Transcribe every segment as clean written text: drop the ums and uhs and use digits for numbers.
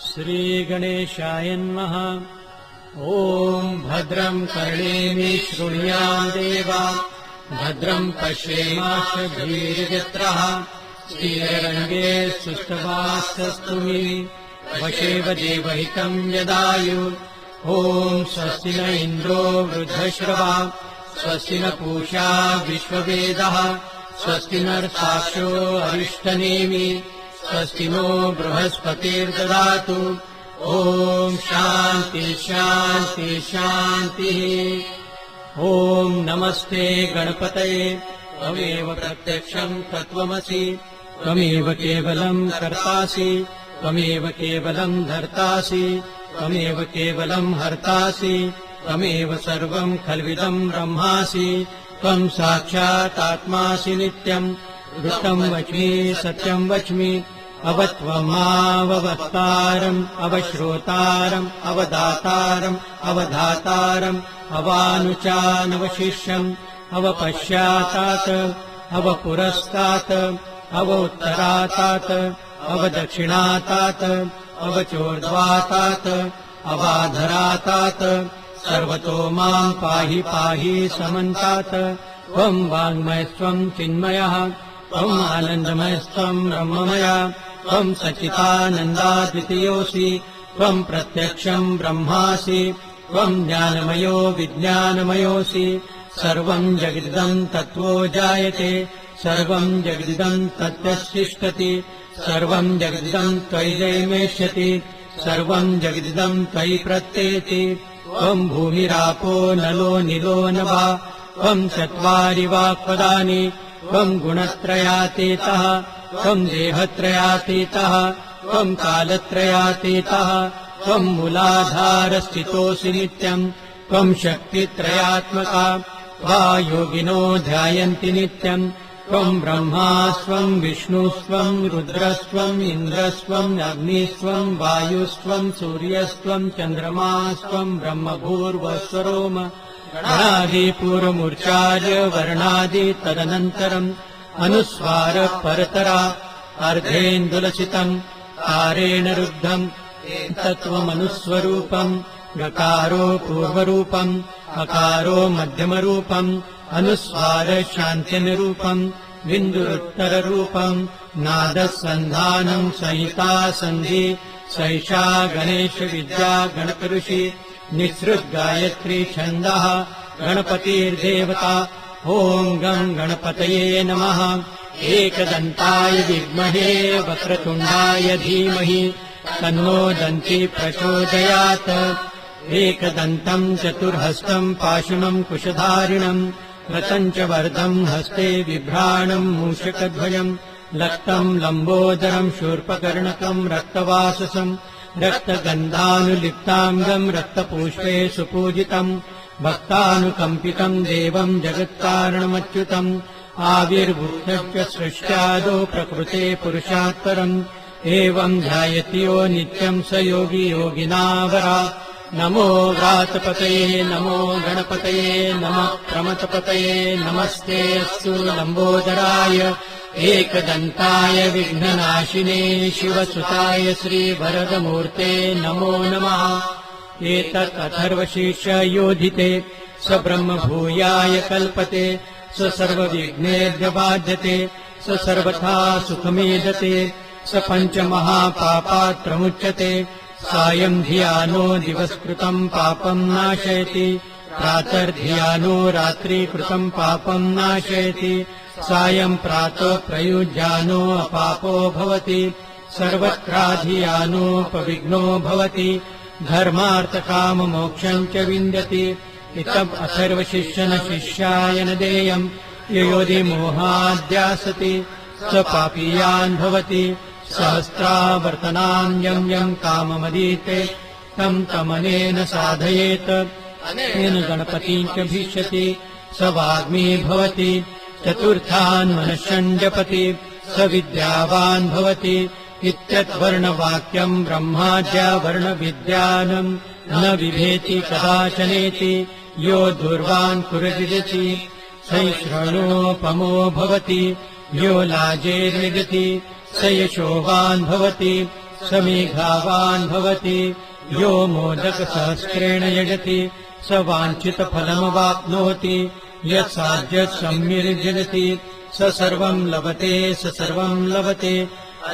श्रीगणेशाय नमः। ॐ भद्रं कर्णेमि शृणुयाम देवा भद्रं पश्येमाक्षभिर्यजत्रः स्थिररङ्गे सुष्ठुवास्तु मे वशेव देवहितं यदायु। ॐ स्वस्ति न इन्द्रो वृद्धश्रवा स्वस्ति न पूषा विश्ववेदः स्वस्ति नस्ताक्षो अरिष्टनेमि स्वस्ति नो बृहस्पतिर्ददातु। ॐ शान्ति शान्ति शान्तिः। ॐ नमस्ते गणपतये त्वमेव प्रत्यक्षं तत्त्वमसि त्वमेव केवलं कर्तासि त्वमेव केवलं धर्तासि त्वमेव केवलं हर्तासि त्वमेव सर्वं खल्विदं ब्रह्मासि त्वं साक्षात् आत्मासि नित्यम् ऋतं वच्मि सत्यं वच्मि अवत्वमाववक्तारम् अवश्रोतारम् अवदातारम् अवधातारम् अवानुचानवशिष्यम् अवपश्चातात् अवपुरस्तात् अवोत्तरातात् अवदक्षिणातात् अवचोर्ध्वातात् अवाधरातात् सर्वतो मां पाहि पाहि समन्तात्। त्वं वाङ्मयस्त्वं चिन्मयः त्वं आनन्दमयस्त्वं ब्रह्ममयः त्वं सच्चिदानन्दाद्वितीयोऽसि त्वं प्रत्यक्षं ब्रह्मासि त्वं ज्ञानमयो विज्ञानमयोऽसि। सर्वं जगदिदं तत्त्वो जायते सर्वं जगदिदं तत्त्वशिष्टति सर्वं जगदिदं त्वयि जयमेष्यति सर्वं जगदिदं त्वयि प्रत्येति। त्वं भूमिरापो नलो निलो नभः त्वं चत्वारि वाक्पदानि त्वं गुणत्रयातीतः त्वं देहत्रयातीतः त्वं कालत्रयातीतः त्वं मूलाधारस्थितोऽसि नित्यम् त्वं शक्तित्रयात्मका त्वा योगिनो ध्यायन्ति नित्यम्। त्वं ब्रह्मास्त्वं विष्णुस्त्वं रुद्रस्त्वम् इन्द्रस्त्वम् अग्निस्त्वं वायुस्त्वं सूर्यस्त्वं चन्द्रमास्त्वं ब्रह्मभूर्वस्वरोम गणादिपूर्वमूर्चार्य वर्णादि तदनन्तरम् अनुस्वार परतरा अर्धेन्दुलसितम् तारेण रुद्धम् तत्त्वमनुस्वरूपम् गकारो पूर्वरूपम् अकारो मध्यमरूपम् अनुस्वार शान्त्यनुरूपम् बिन्दुरुत्तररूपम् नादः सन्धानम् संहिता सन्धि सैषा गणेशविद्या गणकऋषि निःसृद्गायत्री छन्दः गणपतिर्देवता। ॐ गं गणपतये नमः। एकदन्ताय विद्महे वक्रतुण्डाय धीमहि तन्नो दन्ती प्रचोदयात्। एकदन्तं चतुर्हस्तं पाशुनं कुशधारिणं रतं च वर्धं हस्ते बिभ्राणं मूषकध्वजं लक्तं लम्बोदरं शूर्पकर्णकं रक्तवाससं रक्तगन्धानुलिप्ताङ्गं रक्तपुष्पे सुपूजितं भक्तानुकम्पितं देवं जगत्कारणमच्युतम् आविर्भूतस्य सृष्ट्यादौ प्रकृते पुरुषात् परम् एवं ध्यायति यो नित्यं स योगी योगिनावरा। नमो व्रातपतये नमो गणपतये नमः प्रमथपतये नमस्ते अस्तु लम्बोदराय एकदन्ताय विघ्ननाशिने शिवसुताय श्रीवरदमूर्ते नमो नमः। एतत् अथर्वशीर्षयोधिते स ब्रह्मभूयाय कल्पते स सर्वविघ्नेभ्यो बाध्यते स सर्वथा सुखमेधते स पञ्चमहापापात् प्रमुच्यते। सायं धियानो दिवस्कृतं पापं नाशयति प्रातर्धियानो रात्रिकृतं पापं नाशयति सायं प्रातः प्रयुज्यानो अपापो भवति सर्वत्राधियानोपविघ्नो भवति धर्मार्थकाममोक्षं च विन्दति। इतम् अथर्वशिष्यन शिष्याय न देयम् ययोधिमोहाद्यासति स पापीयान् भवति सहस्रावर्तनान् यं यं काममदीते तं तमनेन साधयेत् अनेन गणपतिं च भीष्यति स वाग्मी भवति चतुर्थान् मनश्शन् जपति स विद्यावान् भवति इत्यद्वर्णवाक्यं ब्रह्माद्यवर्णविद्यानं न बिभेति कदाचनेति यो दुर्वान् कुर्विदति सैश्रणोपमो भवति यो लाजेर्विदति स यशोवान् भवति स मेघावान् भवति यो मोदकसहस्रेण यजति स वाञ्छितफलमवाप्नोति यत्साध्यत् सम्यर्जयति स सर्वं लभते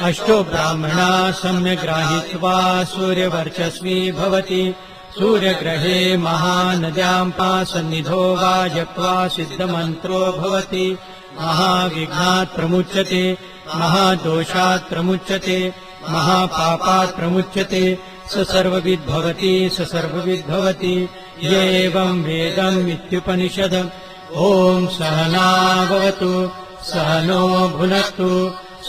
अष्टो ब्राह्मणाः सम्यग्राहीत्वा सूर्यवर्चस्वी भवति सूर्यग्रहे महानद्यां पासन्निधो वा जप्त्वा सिद्धमन्त्रो भवति महाविघ्नात् प्रमुच्यते महादोषात् प्रमुच्यते महापापात् प्रमुच्यते स सर्वविद् भवति य एवं वेदम् इत्युपनिषद ॐ सहना भवतु सहनो भुनक्तु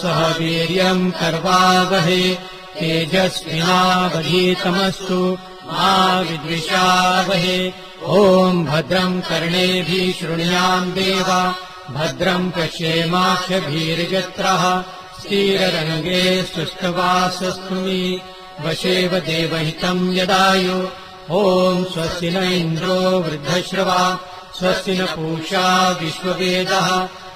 सह वीर्यम् कर्वावहै तेजस्विनावधीतमस्तु मा विद्विषावहै ॐ भद्रम् कर्णेभिः शृणुयाम् देवा भद्रम् पश्येमाक्षभिर्यजत्रः स्थिररङ्गे सुष्ठुवासस्तु मे वशेव देवहितम् यदायु ॐ स्वस्ति न इन्द्रो वृद्धश्रवा स्वस्ति न पूषा विश्ववेदः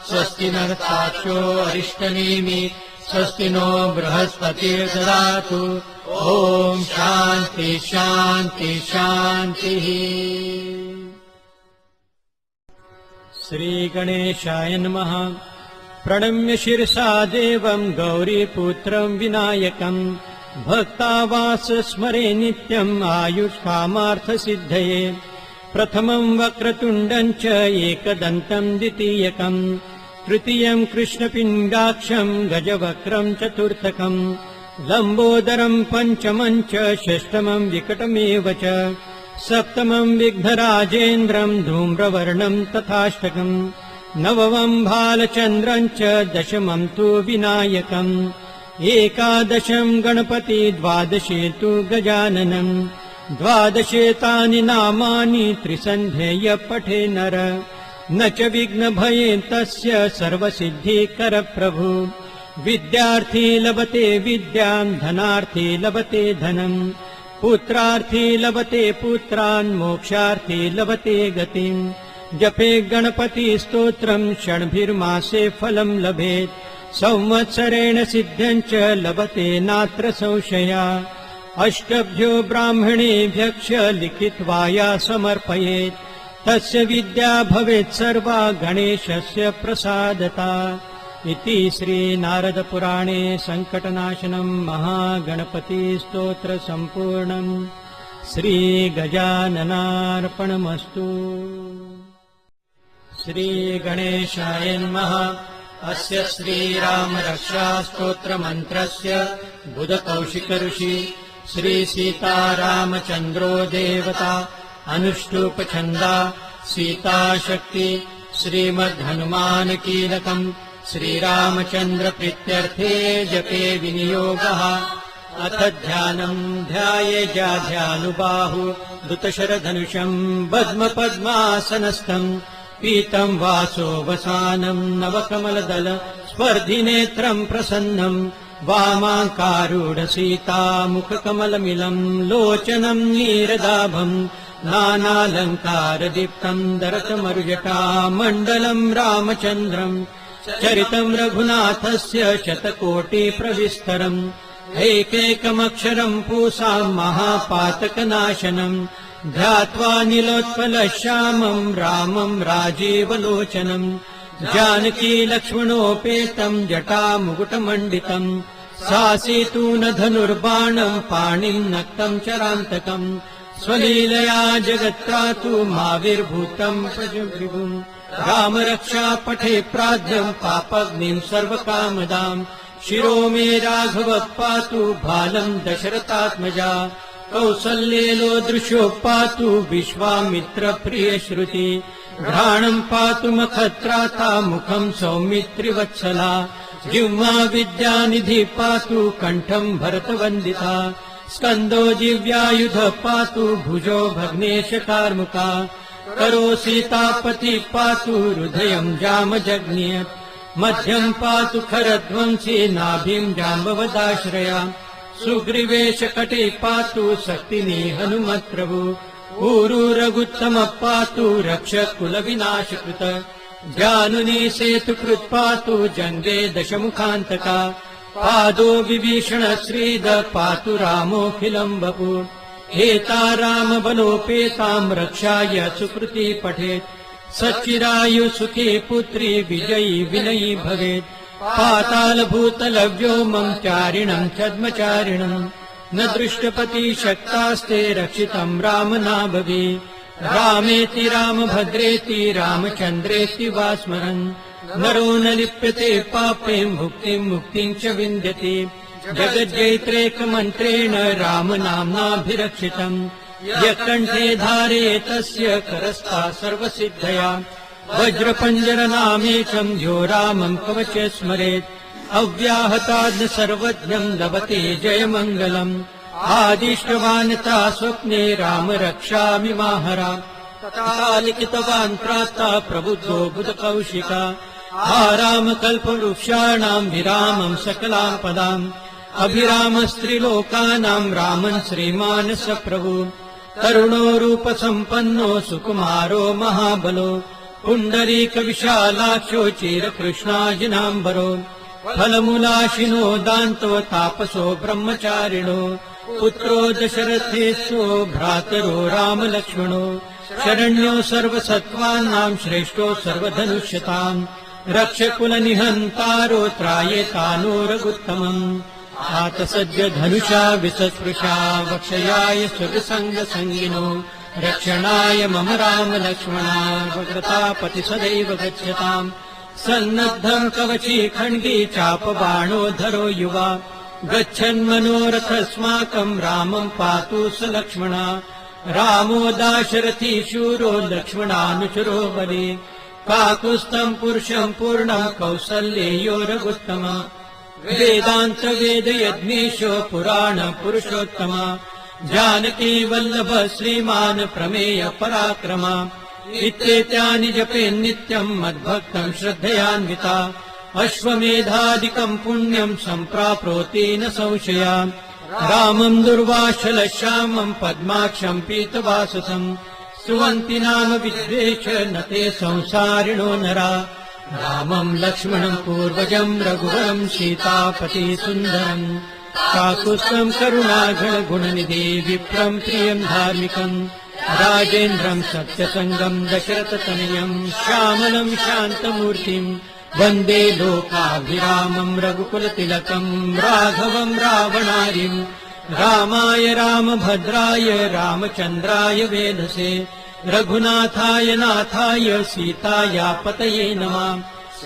स्वस्ति नस्ताक्षो अरिष्टनेमि स्वस्ति नो बृहस्पतिर्ददातु ॐ शान्ति शान्ति शान्तिः। श्रीगणेशाय नमः। प्रणम्य शिरसा देवम् गौरीपुत्रम् विनायकम् भक्तावास स्मरे नित्यम् आयुष्कामार्थसिद्धये प्रथमम् वक्रतुण्डम् च एकदन्तम् द्वितीयकम् तृतीयम् कृष्णपिण्डाक्षम् गजवक्रम् चतुर्थकम् लम्बोदरम् पञ्चमम् च षष्ठमम् विकटमेव च सप्तमम् विघ्नराजेन्द्रम् धूम्रवर्णम् तथाष्टकम् नवमम् भालचन्द्रम् च दशमम् तु विनायकम् एकादशम् गणपति द्वादशे तु गजाननम् द्वादशेतानि नामानि त्रिसन्ध्येय पठे नर न च विघ्नभये तस्य सर्वसिद्धिकर प्रभु विद्यार्थी लभते विद्याम् धनार्थी लभते धनम् पुत्रार्थी लभते पुत्रान् मोक्षार्थी लभते गतिम् जपे गणपति स्तोत्रम् षण्भिर्मासे फलम् लभेत् संवत्सरेण सिद्ध्यम् च लभते नात्र संशया अष्टभ्यो ब्राह्मणेभ्यश्च लिखित्वा या समर्पयेत् तस्य विद्या भवेत् सर्वा गणेशस्य प्रसादता इति श्रीनारदपुराणे सङ्कटनाशनम् महागणपति स्तोत्र सम्पूर्णम् श्रीगजाननार्पणमस्तु। श्रीगणेशाय नमः। अस्य श्रीरामरक्षास्तोत्रमन्त्रस्य बुधकौशिकऋषि श्रीसीतारामचन्द्रो देवता अनुष्टुपछन्दा सीताशक्ति श्रीमद्हनुमानकीलकम् श्रीरामचन्द्रप्रीत्यर्थे जपे विनियोगः। अथ ध्यानम् ध्यायेजाध्यानुबाहु धृतशरधनुषम् पद्मपद्मासनस्थम् पीतम् वासोवसानम् नवकमलदल स्पर्धिनेत्रम् प्रसन्नम् वामाङ्कारूढसीता मुखकमलमिलम् लोचनम् नीरदाभम् नानालङ्कारदीप्तम् दरतमरुजटा मण्डलम् रामचन्द्रम् चरितम् रघुनाथस्य शतकोटिप्रविस्तरम् एकैकमक्षरम् पूसाम् महापातकनाशनम् ध्यात्वा नीलोत्पलश्यामम् रामम् राजीवलोचनम् जानकी लक्ष्मणोपेतम् जटामुकुटमण्डितम् सासीतून धनुर्बाणम् पाणिम् नक्तम् चरान्तकम् स्वलीलया जगत्त्रातु माविर्भूतम् प्रजविभुम् रामरक्षा पठे प्राज्ञम् पापग्निम् सर्वकामदाम् शिरो मे राघवः पातु बालम् दशरथात्मजा कौसल्येलो दृश्यो पातु विश्वामित्र प्रियश्रुति घ्राणम् पातु मखत्राता मुखम् सौमित्रिवत्सला जिह्वा विद्यानिधि पातु कण्ठम् भरतवन्दिता स्कन्दो दिव्यायुध पातु भुजो भग्नेश कार्मुका करो सीतापति पातु हृदयम् जामजज्ञ्य मध्यम् पातु खरध्वंसी नाभिम् जाम्बवदाश्रया सुग्रीवेश कटे पातु शक्तिनी हनुमत्प्रभु ऊरू रघुत्तमः पातु रक्षक कुलविनाशकृत जानुनी सेतुकृत् पातु जङ्गे दशमुखान्तका पादो विभीषणश्रीद पातु रामोऽखिलम् वपु एता रामबलोपेताम् रक्षाय सुकृती पठेत् सच्चिरायु सुखी पुत्री विजयी विनयी भवेत् पातालभूतलव्योमम् चारिणम् छद्मचारिणम् न दृष्टपति शक्तास्ते रक्षितम् राम नाभवे रामेति रामभद्रेति रामचन्द्रेति वा स्मरन् नरो न लिप्यते पापेम् भुक्तिम् मुक्तिम् च विन्द्यते जगज्जैत्रेकमन्त्रेण रामनाम्नाभिरक्षितम् यः कण्ठे धारये तस्य करस्था सर्वसिद्धया वज्रपञ्जरनामेकम् यो रामम् कवच स्मरेत् अव्याहताद् सर्वज्ञम् लभते जयमङ्गलम् आदिष्टवानता स्वप्ने राम रक्षामि माहरा तथा लिखितवान् प्रातः प्रबुद्धो बुधकौशिका आरामकल्पवृक्षाणाम् विरामम् सकलाम् पदाम् अभिरामस्त्रिलोकानाम् रामन् श्रीमानस प्रभु तरुणो रूपसम्पन्नो सुकुमारो महाबलो पुण्डरीकविशालाक्षो चिरकृष्णाजिनाम्बरो फलमूलाशिनो दान्तो तापसो ब्रह्मचारिणो पुत्रो दशरथेशो भ्रातरो रामलक्ष्मणो शरण्यो सर्वसत्त्वानाम् श्रेष्ठो सर्वधनुष्यताम् रक्षकुलनिहन्तारो त्रायेतानो रघुत्तमम् आतसज्ज धनुषा विसस्पृशा वक्षयाय सुरसङ्गसङ्गिनो रक्षणाय मम राम लक्ष्मणा वक्रतापति सदैव गच्छताम् सन्नद्धम् कवची खण्डी चापबाणोधरो युवा गच्छन्मनोरथस्माकम् रामम् पातु स लक्ष्मणा रामो दाशरथी शूरो लक्ष्मणानुचरो बली काकुत्स्थम् पुरुषम् पूर्णम् कौसल्येयो रघुत्तम वेदान्तवेदयज्ञेशो पुराण पुरुषोत्तम जानकी वल्लभ श्रीमान् प्रमेय पराक्रम इत्येतानि जपेन्नित्यम् मद्भक्तम् श्रद्धयान्विता अश्वमेधादिकम् पुण्यम् सम्प्राप्नोति न संशया रामम् दुर्वाशलश्यामम् पद्माक्षम् पीतवाससम् सुवन्ति नाम विद्वेष न ते संसारिणो नरा रामम् लक्ष्मणम् पूर्वजम् रघुवरम् सीतापति सुन्दरम् काकुत्स्थम् करुणागणगुणनिधि विप्रम् प्रियम् धार्मिकम् राजेन्द्रम् सत्यसङ्गम् दशरथतनयम् श्यामलम् शान्तमूर्तिम् वन्दे लोकाभिरामम् रघुकुलतिलकम् राघवम् रावणारिम् रामाय रामभद्राय रामचन्द्राय वेधसे रघुनाथाय नाथाय सीताया पतये नमः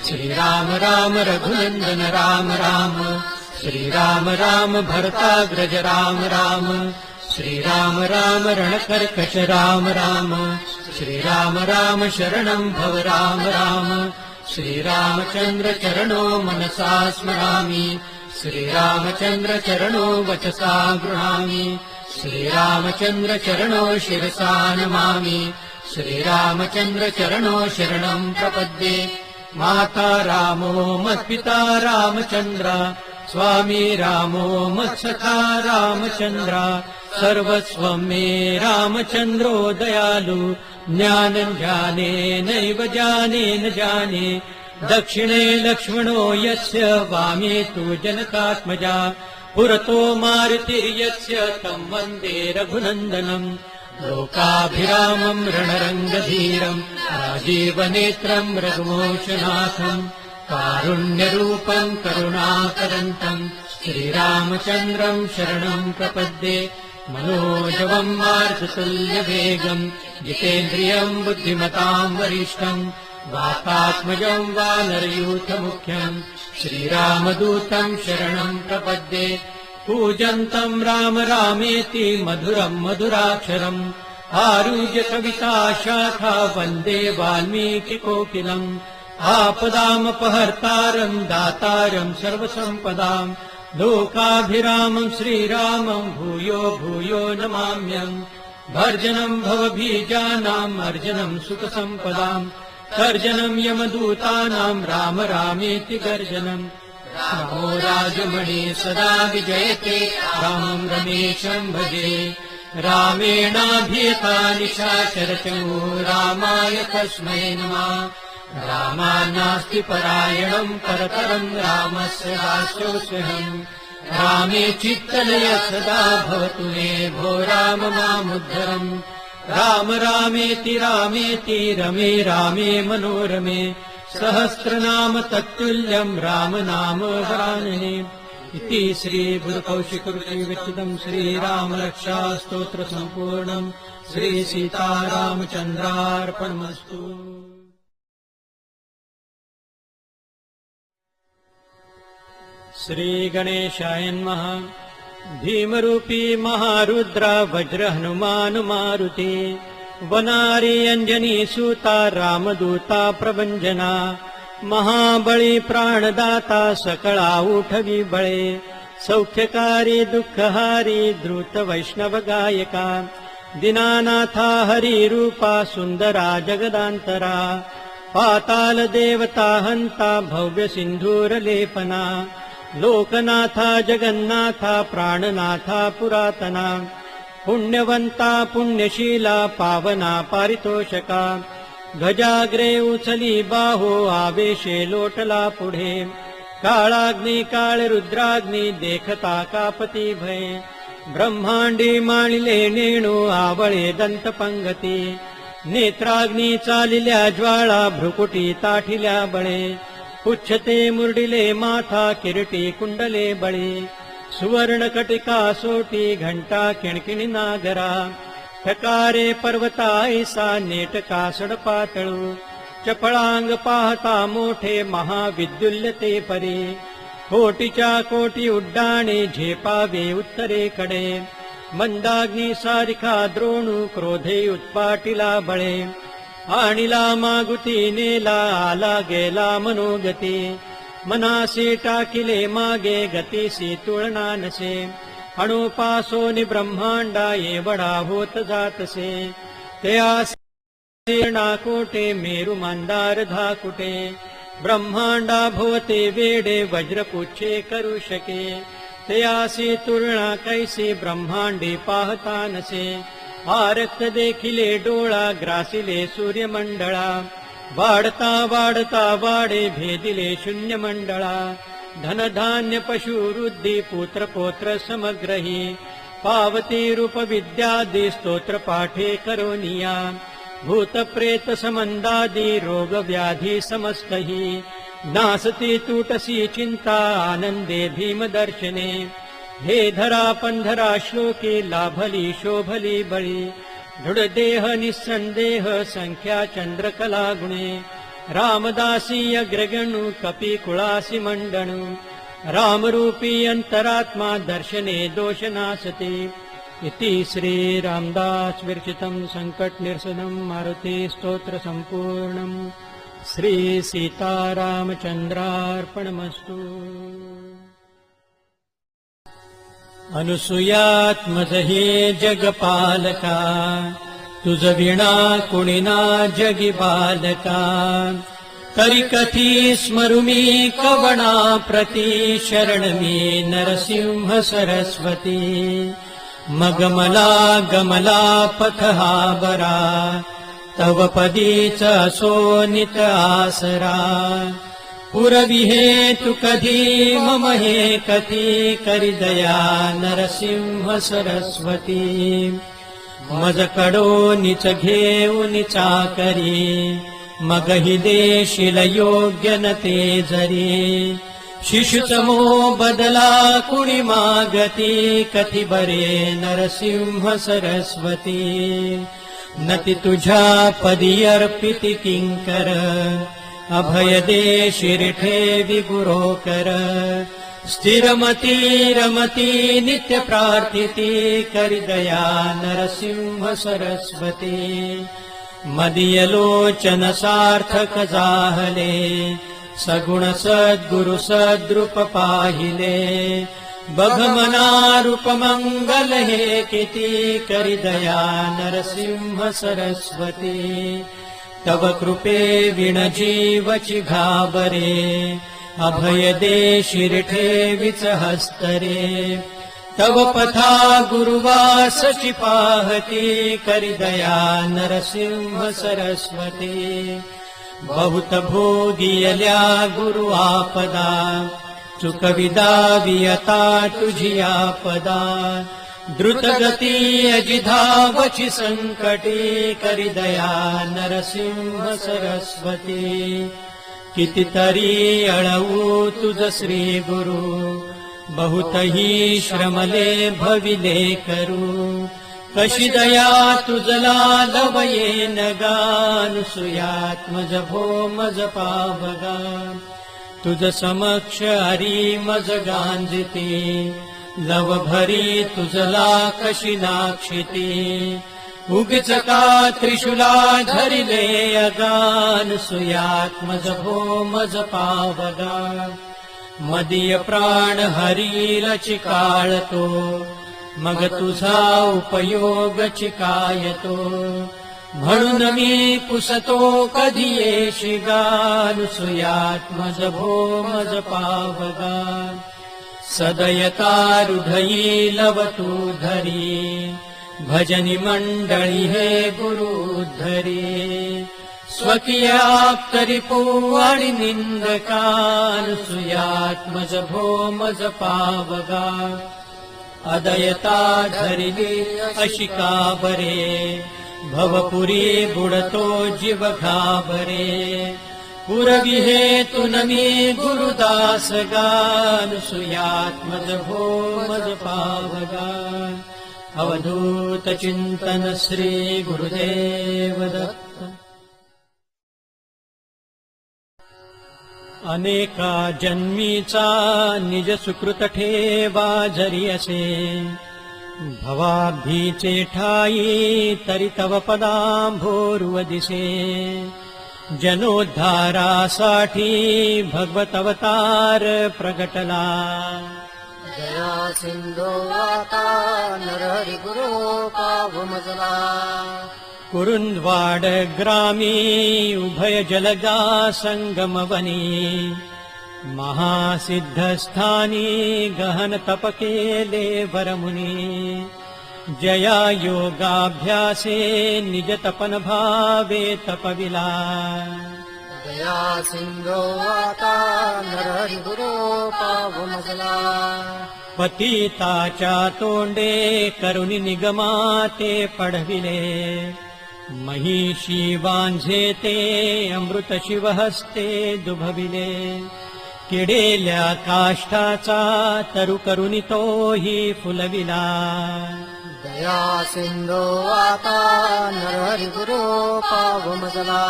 श्रीराम राम रघुनन्दन राम राम श्रीराम राम भरताग्रज राम राम श्रीराम राम रणकर्कश राम राम श्रीराम राम शरणम् भव राम राम श्रीरामचन्द्र चरणो मनसा स्मरामि श्रीरामचन्द्र चरणो वचसा गृह्णामि श्रीरामचन्द्र चरणो शिरसा नमामि श्रीरामचन्द्र चरणो शरणम् प्रपद्ये माता रामो मत्पिता रामचन्द्र स्वामी रामो मत्सखा रामचन्द्र सर्वस्वम् मे रामचन्द्रो दयालु ज्ञानम् जाने नैव जाने न जाने दक्षिणे लक्ष्मणो यस्य वामे तु जनकात्मजा पुरतो मारुतिर्यस्य तम् वन्दे रघुनन्दनम् लोकाभिरामम् रणरङ्गधीरम् राजीवनेत्रम् रघुवंशनाथम् कारुण्यरूपम् करुणाकरन्तम् श्रीरामचन्द्रम् शरणम् प्रपद्ये मनोजवम् मारुततुल्यवेगम् जितेन्द्रियम् बुद्धिमताम् वरिष्ठम् वातात्मजम् वानरयूथमुख्यम् श्रीरामदूतम् शरणम् प्रपद्ये पूजन्तम् राम रामेति मधुरम् मधुराक्षरम् आरुह्य कविता शाखा वन्दे वाल्मीकिकोकिलम् आपदामपहर्तारम् दातारम् सर्वसम्पदाम् लोकाभिरामम् श्रीरामम् भूयो भूयो नमाम्यम् भर्जनम् भवबीजानाम् अर्जनम् सुखसम्पदाम् तर्जनम् यमदूतानाम् राम रामेति गर्जनम् रामो राजमणि सदा विजयते रामम् रमेशम् भजे रामेणाभियता निशाचरचमो रामाय तस्मै नमः रामानास्ति परायणम् परतरम् रामस्य दासोऽस्म्यहम् रामे चित्तलय सदा भवतु मे भो राम मामुद्धरम् राम रामेति रामेति रमे रामे मनोरमे सहस्रनाम तत्तुल्यम् राम नाम वरानने इति श्री गुरुकौशिकऋषि विरचितम् श्रीरामरक्षा स्तोत्र सम्पूर्णम् श्री सीतारामचन्द्रार्पणमस्तु। श्री गणेशाय नमः। भीमरूपी महारुद्र वज्र हनुमान मारुति वनारी अंजनी सूता रामदूता प्रभंजना महाबळी प्राणदाता सकळा उठवी बळे सौख्यकारी दुःखहारी द्रुत वैष्णव गायका दीनानाथा हरी रूपा सुंदरा जगदांतरा पाताल देवता हंता भव्य सिंधूर लेपना लोकनाथा जगन्नाथा प्राणनाथा पुरातना पुण्यवंता पुण्यशीला पावना पारितोषका गजाग्रे उचली बाहो आवेशे लोटला पुढे काळाग्नी काळ रुद्राग्नी देखता कापती भय ब्रह्मांडी माळिले नेणू आवळे दंत पंगती नेत्राग्नी चालिल्या ज्वाळा भ्रुकुटी ताठिल्या बळे पुच्छते मुरडिले माथा किरीटी कुंडले बळी सुवर्ण कटिका सोटी घंटा किणकिणी नागरा ठकारे पर्वता ऐसा नेटका सडपातळू चपळांग पाहता मोठे महाविद्युल्यते परी कोटीच्या कोटी उड्डाणे झेपावे उत्तरेकडे मंदाग्नी सारिखा द्रोणू क्रोधे उत्पाटिला बळे आणिला मागुती नेला आला गेला मनोगती मनासी टाकिले मागे गतीसी तुळना नसे अणुपासोनि ब्रह्मांडा एवढा होत जातसे ते आसीर्णा कोटे मेरु मंदार धाकुटे ब्रह्मांडा भोवते वेडे वज्रपुच्छे करू शके ते आसी तुळना कैसी ब्रह्मांडी पाहता नसे आरक्त देखिले डोळा ग्रासिले सूर्यमंडळा वाढता वाढता वाडे भेदिले शून्य मंडळा धनधान्य पशु वृद्धी पुत्र पौत्र समग्रही पावती रूप विद्यादी स्तोत्र पाठे करोनिया भूत प्रेत समंदादी रोग व्याधी समस्तही नासती तुटसी चिंता आनंदे भीम दर्शने हे धरा पंधरा श्लोके लाभली शोभली बळी दृढदेह निस्संदेह संख्या चंद्रकला गुणे रामदासी अग्रगणु कपी कुळासी मंडणु रामरूपी अंतरात्मा दर्शने दोषनासते इति श्री रामदास विरचितम् संकट निरसनम् मारुति स्तोत्र सम्पूर्णम् श्री सीतारामचन्द्रार्पणमस्तु। अनुसूयात्मज हे जगपालका तुझ विणा कुणिना जगी बालका तरी कथी स्मरुमी कवणा प्रति शरणमी नरसिंह सरस्वती मग मला गमला पथ हा बरा तव पदीच असो नित आसरा पुरवी हे तु कधी मम हे कथी करी दया नरसिंह सरस्वती मज कडो निच घेऊन चाकरी मग हि देशील योग्य न ते जरी शिशुच मो बदला कुणी मागती कथी बरे नरसिंह सरस्वती नति तुझ्या पदी अर्पिती किंकर अभय दे शिरठे विगुरो कर स्थिरमती रमती नित्य प्रार्थिती करी दया नरसिंह सरस्वती मदीय लोचन सार्थक जाहले सगुण सद्गुरु सद्रूप पाहिले बघमना रूप मंगल हे किती करी दया नरसिंह सरस्वती तव कृपे विण जीवची घाबरे अभय दे शिरठे विच हस्तरे तव पथा गुरुवासची पाहती करी दया नरसिंह सरस्वती बहुत भोगियल्या गुरु आपदा, चुकविदावी आता तुझी आपदा. द्रुतगती अजिधावची संकटे, करी दया नरसिंह सरस्वती. कितीतरी अळवू तुझ श्री गुरु, बहुतही श्रमले भविले करू. कशी दया तुझला लवये नगान, सुयात्मज भो मज पावगा. तुझ समक्ष हरी मज गांजिते, लव भरी तुझला कशी नाक्षिते. उगीच का त्रिशूला धरिले अगान, सुयात्मज भो मज पावगा. मदीय प्राण हरी रचिकाळतो, मग तुझा उपयोग चिकायतो. म्हणून मी पुसतो कधी येशी गान, सुयात्मज भो मज पावगा. सदयता हृदयी लवतू धरी, भजनी मंडळी हे गुरु धरी. स्वकीय आप्तरिपू आणि निंदकान, सुयात्मज भो मज पावगा. अदयता धरिली अशी का बरे, भवपुरी बुडतो जीव घाबरे. पुरवी हे तुनमी गुरुदास गान, सुयात्मज भो मज पावगा. अवधूत चिंतन श्री गुरुदेव दत्त. अनेका जन्मीचा निज सुकृत ठेवा जरी असे, भवाब्धीचे ठाई तरी तव पदांभोरुव दिसे. जनोद्धारासाठी भगवत अवतार प्रगटला, दया सिंधो आता नरहरि गुरु पावमजला. कुरुंदवाड ग्रामी उभय जलगा संगमवनी, महासिद्धस्थानी गहन तप केले वरमुनी. जया योगाभ्यासे निज तपन भावे तपविला. दया सिंधो आता नरहरि गुरु पावमजला. पतिताच्या तोंडे करुणी निगमाते पढविले. महिषी बांझे ते अमृत शिवहस्ते दुभविले. किडेल्या काष्ठाचा तरु करुणी तोही फुलविला. दया सिंधो आता नरहरि गुरु पावमजला.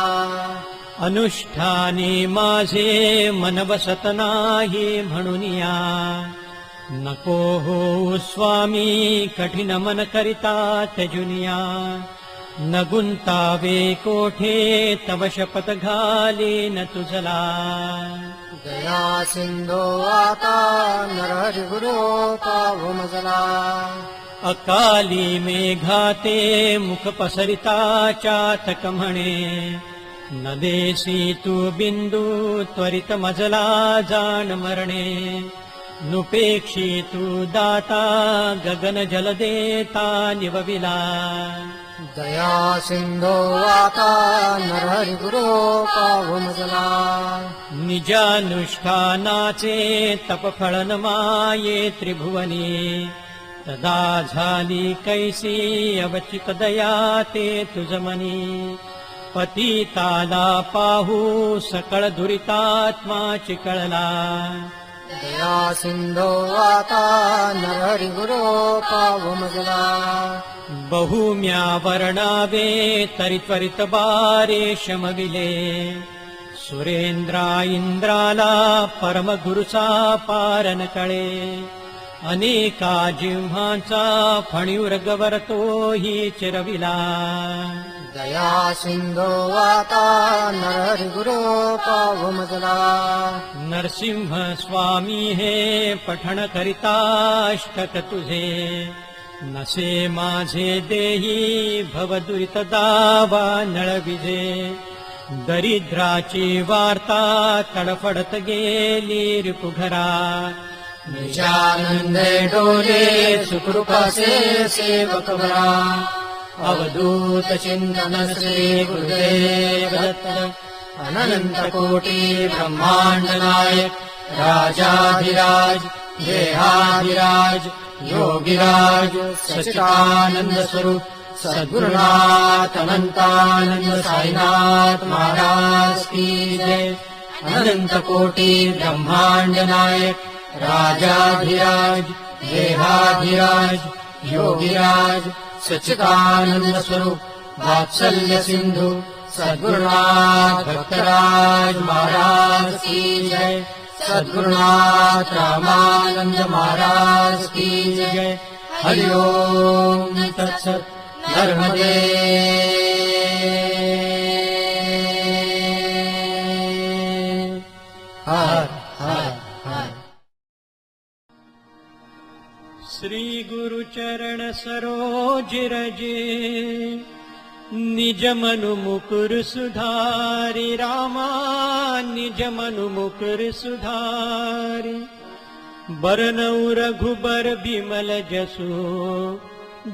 अनुष्ठानी माझे मन बसत नाही म्हणूनिया. नको हो स्वामी कठीण मन करिता त्यजुनिया. न गुंतावे कोठे तव शपथ घाली न तुझला. दया सिंधो आता नरहरि गुरु पावमजला. अकाली मेघाते मुख पसरिता चातक म्हणे. न देसी तू बिंदू त्वरित मजला जाण मरणे. नुपेक्षी तू दाता गगन जल देता निवविला. दया सिंधो आता नरहरि गुरु पावमजला. निजानुष्ठानाचे तपफळन माये त्रिभुवनी. तदा झाली कैसी अवचित दया ते तुझमनी. पतिताला पाहू सकळ दुरितात्मा चिकळला. दया सिंधो आता नरहरि गुरु पावमजला. बहुम्या वर्णावे तरी त्वरित बारे शमविले. सुरेंद्रा इंद्राला परम गुरुचा पारन कळे. अनेका जिव्हांचा फणीवर गवर तोही चिरविला. दया सिंधो आता नरहरि गुरु पावमजला. नरसिंह स्वामी हे पठण करिताष्टक तुझे. नसे माझे देही भवदुरित दावा नळविजे. दरिद्राची वार्ता तडफडत गेली रिपुघरा. निजानंदे डोले सुकृपासे सेवक बरा. अवधूत चिंतन श्री गुरुदेव दत्त. अनंत कोटि ब्रह्मांड नायक राजाधिराज देहाधिराज योगिराज सच्चिदानंद स्वरूप सद्गुरुनाथ अनंतानंद साईनाथ महाराज की जय। अनंत कोटि ब्रह्मांड नायक राजाधिराज देहाधिराज योगिराज सच्चिदानंद स्वरूप वात्सल्य सिंधु सद्गुरुनाथ भक्तराज महाराज की जय। सद्गुरुनाथ रामानंद महाराज की जय। हरि ओम तत्सत। नर्मदे हर हर हर। श्री गुरु चरण सरोज रजे निज मनु मुकुर सुधारि रामा निज मनु मुकुर सुधारि बरनउ रघुबर बिमल जसु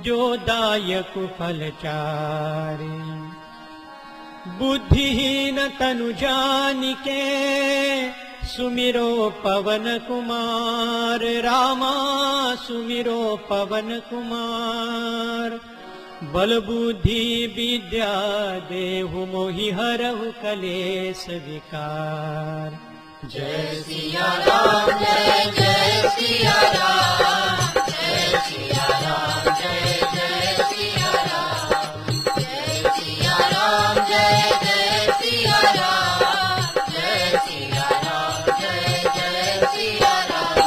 जो दायक फलचारि बुद्धिहीन तनु जानिके सुमिरो पवन कुमार रामा सुमिरो पवन कुमार बल बुद्धि विद्या देहु मोहि हरहु कलेश विकार। जय सिया राम जय जय सिया राम जय सिया राम जय जय सिया राम जय सिया राम जय जय सिया राम जय सिया राम जय जय सिया राम।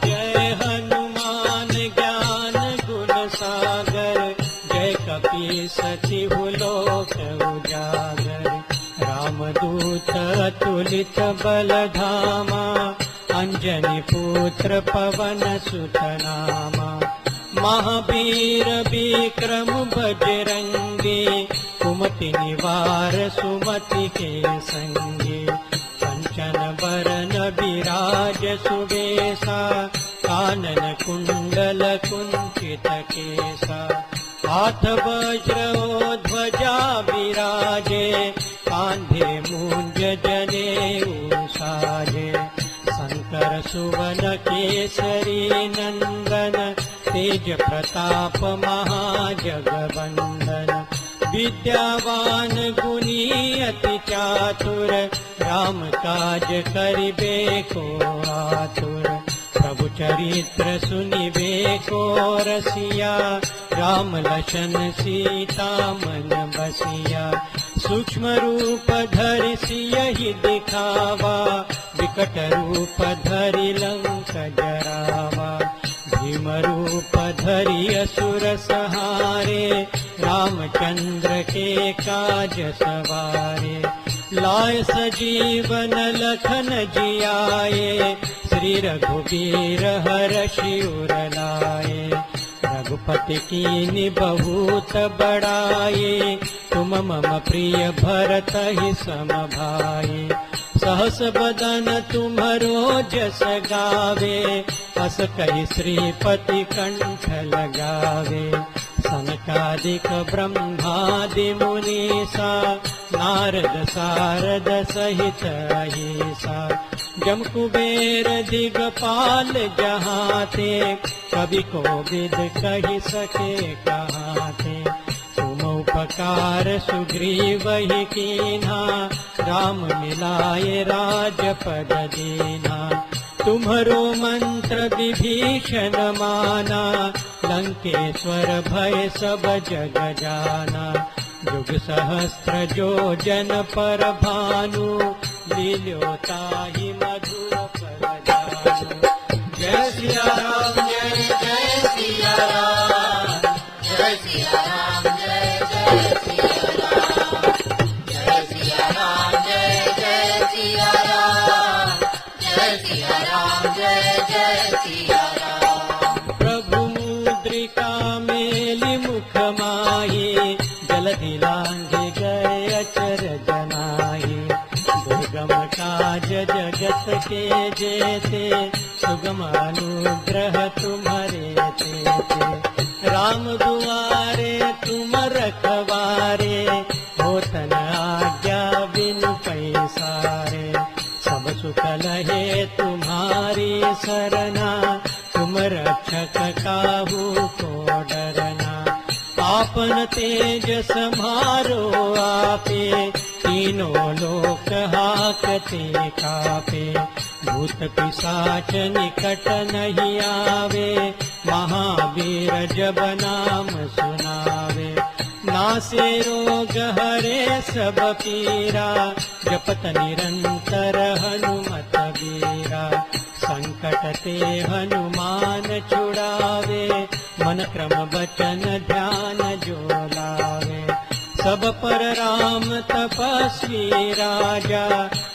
जय हनुमान ज्ञान गुण सागर जय कपीसतिहु लोक उजागर रामदूत अतुलित बलधामा अंजनी पुत्र पवन सुत नामा महावीर विक्रम बजरंगी कुमति निवार सुमति के संगी कंचन बरन विराज सुबेसा कानन कुंडल कुंचित केसा हाथ वज्र ध्वजा विराजे कांधे मूंज जनेऊ साजे शंकर सुवन केसरी नंदन तेज प्रताप महाजगवंदन विद्यावान गुणी अति चातुर राम काज करिबे को आतुर प्रभु चरित्र सुनिबे को रसिया राम लखन सीता मन बसिया सूक्ष्म रूप धरि सियहि दिखावा विकट रूप धरि लंक जरावा भीम रूप धरि असुर सहारे रामचंद्र के काज सवारे लाय सजीवन लखन जियाए श्री रघुवीर हर्षि उर लाए रघुपति कीन्हि बहुत बड़ाई तुम मम प्रिय भरत ही सम भाई सहस बदन तुम्हरो जस गावे अस कहि श्रीपति कंठ लगावे सनकादिक ब्रह्मादि मुनीसा नारद सारद सहित अहिसा जम कुबेर दिगपाल जहाते कवि कोविद कहि सके कहाते तुम उपकार सुग्रीवहि कीन्हा राम मिलाए राजपद दीना तुम्हरो मंत्र विभीषण माना लंकेश्वर भय सब जग जाना जुग सहस्त्र जो जन पर भानु लील्यो ताहि मधुर फल जानु। जय सिया राम जय जय सिया राम जय सिया राम जय जय सिया राम जय सिया राम जय जय सिया राम जय सिया राम जय जय सिया राम। प्रभु मुद्रिका मेलि मुख माहि जलधि लांघि गए अचरज नाहि दुर्गम काज जगत के जेते सुगम अनुग्रह तुम्हारे तेते राम दुआरे तुम रखवारे होतन आज्ञा बिनु पै रहे तुम्हारी सरना, तुम रक्षक काहू को डरना। आपन तेज सम्हारो आपे, तीनों लोक हाकते कापे। भूत पिशाच निकट नहीं आवे, महावीर जब नाम सुनावे। नासे रोग हरे सब पीरा, जपत निरंतर हनुमत वीरा। संकट ते हनुमान छुड़ावे, मन क्रम बचन ध्यान जो लावे। सब पर राम तपस्वी राजा,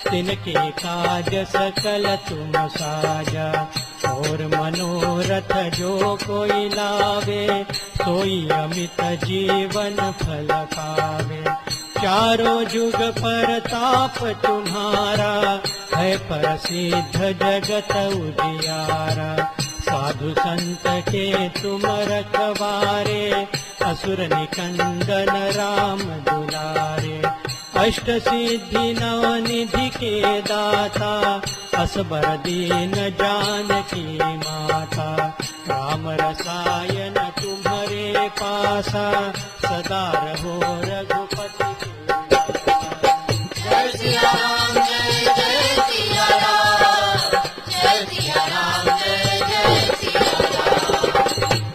तिनके काज सकल तुम साजा। और मनोरथ जो कोई लावे, सोई अमित जीवन फल पावे। चारों जुग पर ताप तुम्हारा, है प्रसिद्ध जगत उजियारा। साधु संत के तुम रखवारे, असुर निकंदन राम दुलारे। अष्ट सिद्धि नव निधि के दाता, असबर दीन जानकी माता। राम रसायन तुम्हारे पासा, सदा रहो रघुपति के। जय सिया राम जय जय सिया राम, जय सिया राम जय जय सिया राम।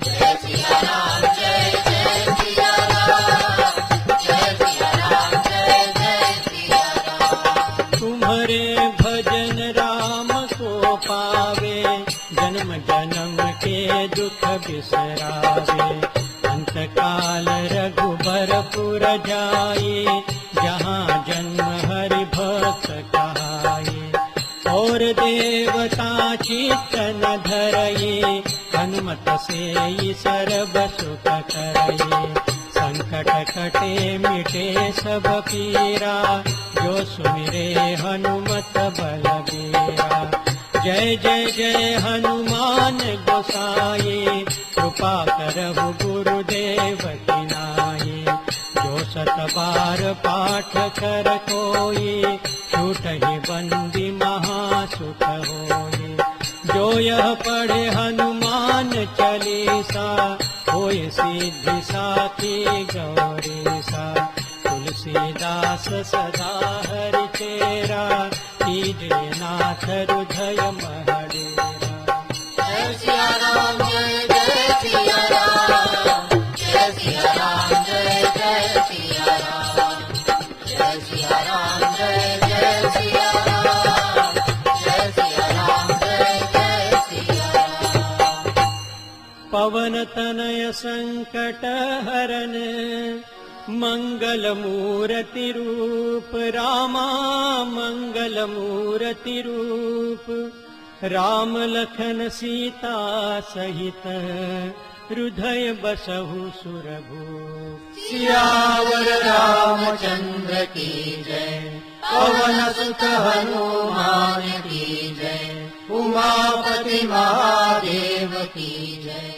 जय सिया राम जय जय सिया राम, जय सिया राम जय जय सिया राम। तुम्हारे भजन राम को पावे, जन्म जन्म के दुख बिसरावे। अंत काल रघुबरपुर जाए, जहाँ जन्म हरि भक्त कहाए। और देवता चित्त न धरये, हनुमत से सर्व सुख करये। संकट कटे मिटे सब पीरा, जो सुमिरे हनुमत बलबीरा। जय जय जय हनुमान गोसाई, कृपा करहु गुरुदेव की नाई। जो सत बार पाठ कर कोई, छूटहि बंदी महासुख होई। जो यह पढ़े हनुमान चालीसा, होय सिद्धि साखी गौरीसा। तुलसीदास सदा हरि चेरा, कीजे नाथ हृदय महडेरा। जय सिया राम जय जय सिया राम, जय सिया राम जय जय सिया राम। जय सिया राम जय जय सिया राम, जय सिया राम जय जय सिया राम। पवन तनय संकट हरन, मंगल मूर्ति रूप रामा मंगल मूर्ति रूप। राम लखन सीता सहित, हृदय बसहु सुरभूप। सियावर रामचंद्र की जय, पवन सुत हनुमान की जय। उमापति महादेव की जय।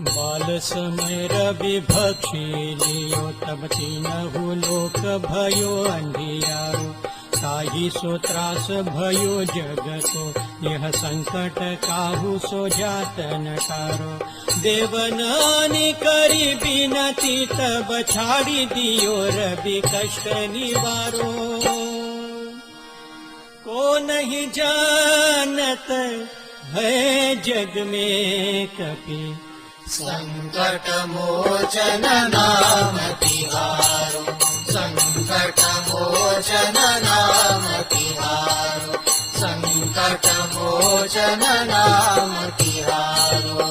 बाल समय रवि भक्षी लियो, तब तीनहु लोक भयो अंधियारो। ताहि सो त्रास भयो जग को, यह संकट काहू सो जात न टारो। देवनानी करी बिनती, तब छाड़ी दियो रवि कष्ट निवारो। को नहीं जानत है जग में कपि, संकट मोचन नाम तिहारो। संकट मोचन नाम तिहारो। संकट मोचन नाम तिहारो।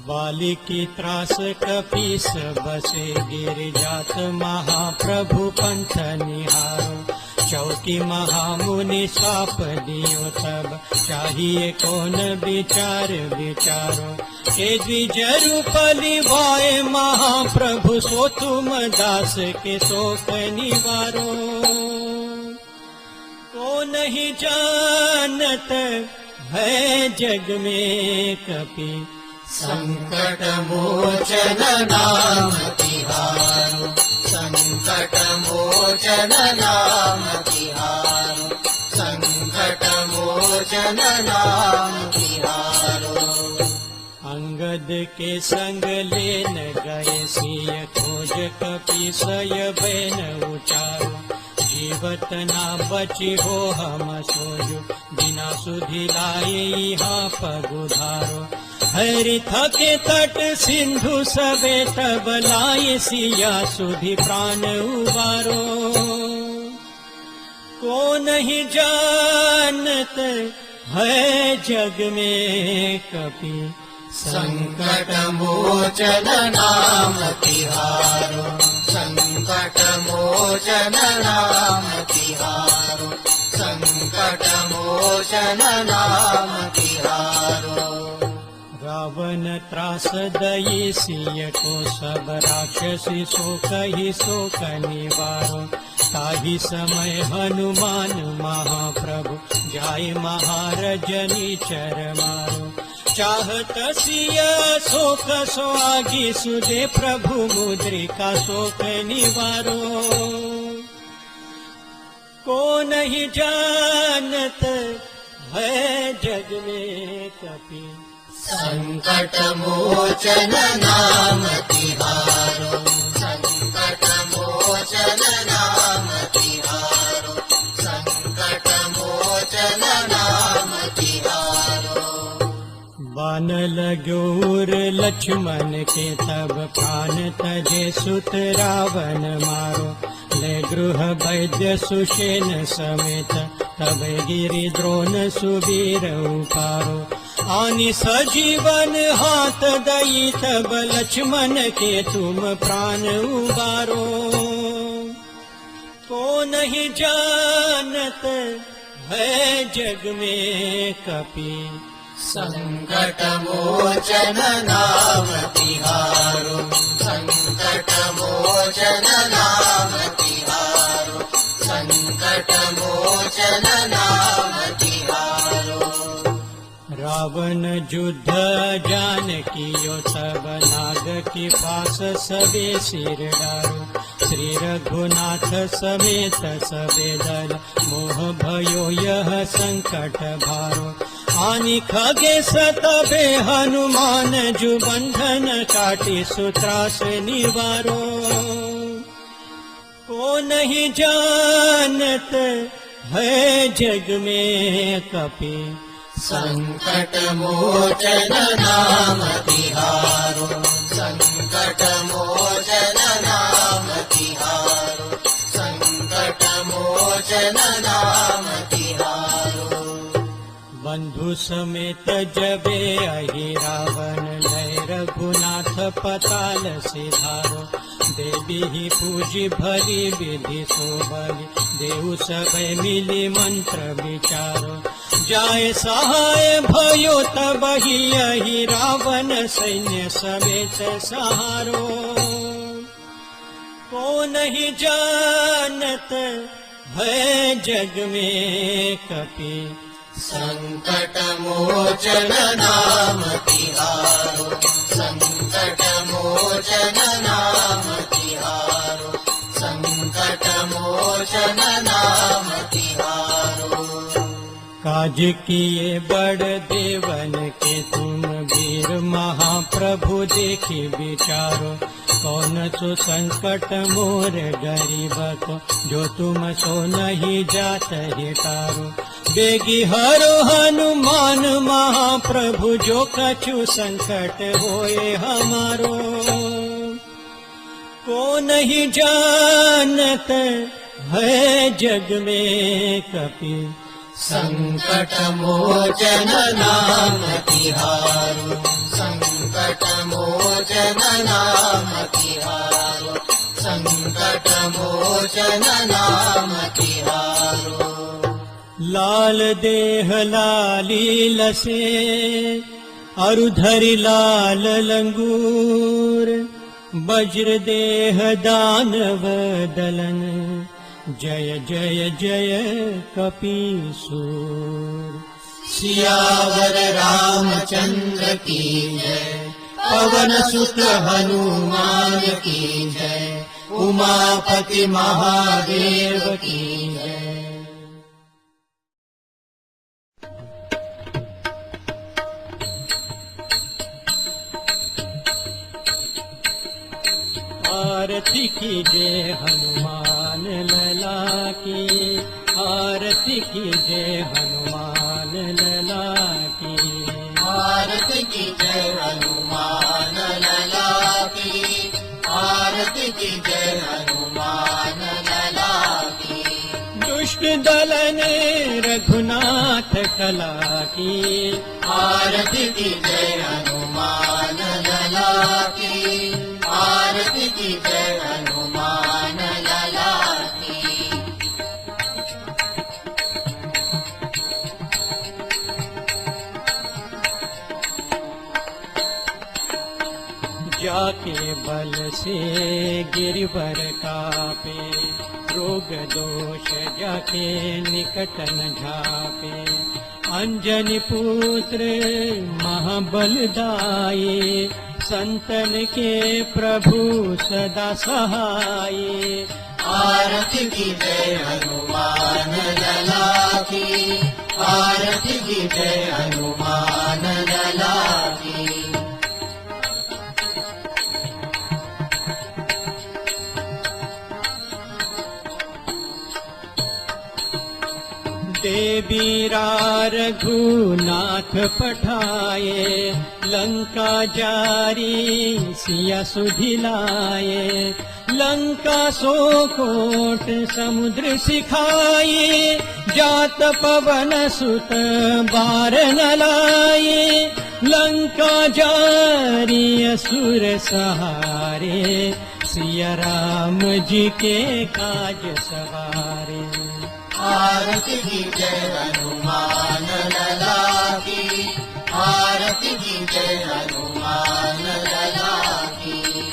बालिकी त्रास कपीस बसे, गिर जात महाप्रभु पंथ निहारो। चौकी महामुनि साप दियो, तब चाहिए कौन विचार विचारो। के द्विजरु पलिवाए महाप्रभु, सो तुम दास के शोक निवारो। को नहीं जानत है जग में कपि, संकट मोचन नाम तिहारो, संकट मोचन नाम तिहारो, संकट मोचन नाम तिहारो। अंगद के संग लेन गए सिय खोज कपि सय बैन उचारो, जीवत ना बची हो हम सोजो, बिना सुधि लाए यहाँ पगुधारो। हरि थके तट सिंधु सबे तब लाए सिया सुधि प्राण उबारो। को नहीं जानत है जग में कपि, संकट मोचन नाम तिहारो, संकट मोचन नाम तिहारो, संकट मोचन नाम तिहारो। रावण त्रास दई सिय को सब राक्षसी शोक ही शोक निवारो। ताहि समय हनुमान महाप्रभु जाय महारजनी चर मारो। चाहत सिय शोक सुआगी सुदे प्रभु मुद्रिका शोक निवारो। को नहीं जानत है जग में कपि, संकट मोचन नाम तिहारो, संकट मोचन नाम तिहारो, संकट मोचन नाम तिहारो। बान लगोर लक्ष्मण के तब प्राण तजे सुत रावण मारो। ले गृह वैद्य सुषेण समेत तब गिरि द्रोण सुबीर उपारो। आनि सजीवन हाथ दई तब लक्ष्मण के तुम प्राण उबारो। को नहीं जानत है जग में कपि, संकट मोचन नाम तिहारो, संकट मोचन नाम तिहारो, संकट मोचन नाम तिहारो। रावण युद्ध जानकियो तब नाग की पास सबे सिर डारो। श्री रघुनाथ समेत सबे दल मोह भयो यह संकट भारो। आनि खगे सतबे हनुमान जु बंधन काटी सुत्रास निवारो। को नहीं जानत है जग में कपि, संकट मोचन नाम तिहारो, संकट मोचन नाम तिहारो, संकट मोचन नाम तिहारो। बंधु समेत जबे अहि रावण लय रघुनाथ पताल सिधारो। देवी ही पूजी भली विधि सोबली, देव सबे मिली मंत्र विचारो। जाय सहाय भयो तब ही अहि रावण सैन्य समेत सहारो। को नहीं जानत है जग में कपि, संकट मोचन नाम तिहारो, संकट मोचन नाम तिहारो, संकट मोचन नाम तिहारो। काज किए बड़ देवन के तुम वीर महाप्रभु देखी विचारो। कौन सो संकट मोर गरीब को, जो तुम सो नहीं जात हितारो। बेगी हरो हनुमान महाप्रभु, जो कछु संकट होए हमारो। को नहीं जानत है जग में कपि, संकट मोचन नाम तिहारो, संकट मोचन नाम तिहारो, संकट मोचन नाम तिहारो। लाल देह लाली लसे, अरुधरि लाल लंगूर। वज्र देह दानव दलन, जय जय जय कपीसूर। सियावर रामचंद्र की जय। पवन सुत हनुमान की जय। उमापति महादेव की जय। आरती कीजिए हनुमान लला की। आरती कीजिए हनुमान लला की। आरती की जय हनुमान लला की। आरती की जय हनुमान लला की। दुष्ट दल ने रघुनाथ कला की। आरती की जय हनुमान लला की। आरती की जय हनुमान लला की। जाके बल से गिरवर कापे। रोग दोष जाके निकट न झापे। अंजनी पुत्र महाबलदाये। संतन के प्रभु सदा सहाये। आरती की जय हनुमान लला की। आरती की जय हनुमान लला की। देवीरा रघुनाथ पठाए। लंका जारी सिया सुधिलाए। लंका सो कोट समुद्र सिखाए। जात पवन सुत बार न लाए। लंका जारी असुर सहारे। सिया राम जी के काज सवारे। आरती की जय हनुमान लला की। आरती की जय हनुमान लला की।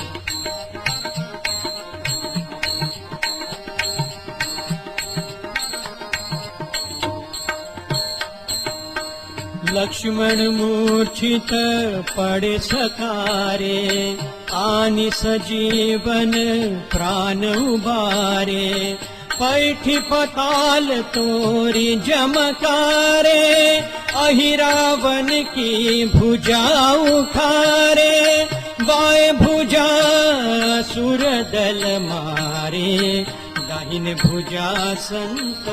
लक्ष्मण मूर्छित पड़े सकारे। आनि सजीवन प्राण उबारे। पैठी पताल तोरी जमकारे। अहि रावण की भुजा उखारे। बाएं भुजा सुर दल मारे। दाहिने भुजा संत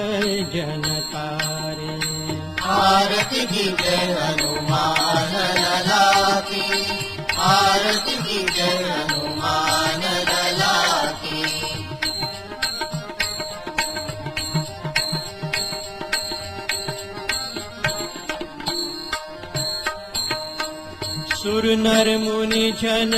जन तारे। आरती की जय हनुमान लला की। आरती की जय हनुमान लला की। सुर नर मुनि जन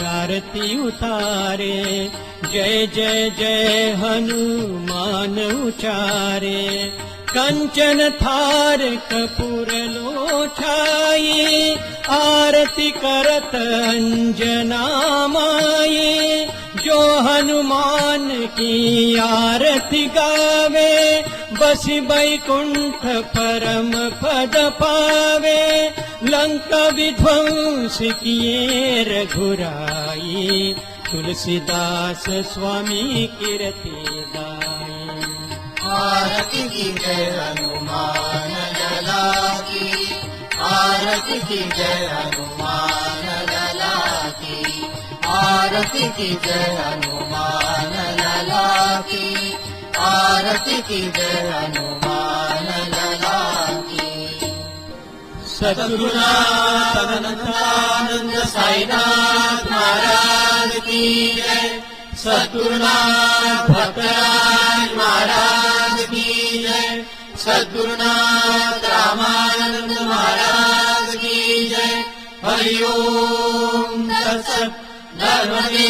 आरती उतारे। जय जय जय हनुमान उचारे। कंचन थार कपूर लोछाई। आरती करत अंजना माई। जो हनुमान की आरती गावे। बसी बैकुंठ परम पद पावे। लंका विध्वंस किए रघुराई। तुलसीदास स्वामी कीर्ति गाई। आरती की जय हनुमान लला की। आरती की जय हनुमान लला की। आरती की जय हनुमान लला की। आरती की जय हनुमान लला की। सद्गुरुनाथ सद्गुरुनाथ साईनाथ महाराज की जय। सद्गुरुनाथ भक्तराज महाराज की जय। सद्गुरुनाथ रामानंद महाराज की जय। हरि ओम तत्सत्। नर्मदे